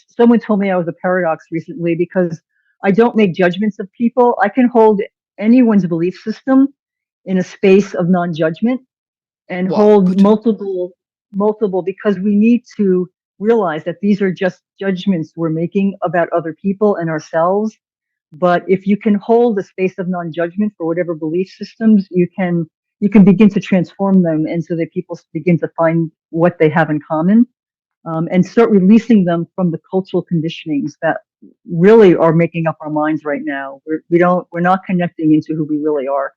Someone told me I was a paradox recently, because I don't make judgments of people. I can hold anyone's belief system in a space of non-judgment, and hold multiple, because we need to realize that these are just judgments we're making about other people and ourselves. But if you can hold a space of non-judgment for whatever belief systems, you can begin to transform them, and so that people begin to find what they have in common, and start releasing them from the cultural conditionings that really are making up our minds right now. We're not connecting into who we really are.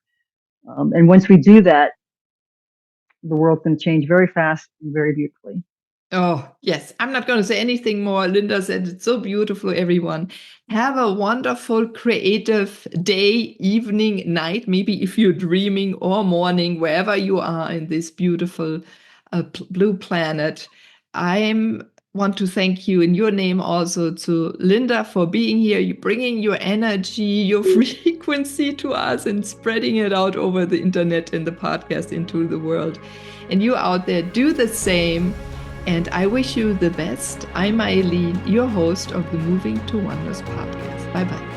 And once we do that, the world's going to change very fast and very beautifully. Oh, yes. I'm not going to say anything more. Lynnda said it so beautiful, everyone. Have a wonderful, creative day, evening, night, maybe if you're dreaming, or morning, wherever you are in this beautiful blue planet. I want to thank you in your name also to Lynnda for being here. You bringing your energy, your frequency to us, and spreading it out over the internet and the podcast into the world. And you out there, do the same. And I wish you the best. I'm Eileen, your host of the Moving to Oneness podcast. Bye-bye.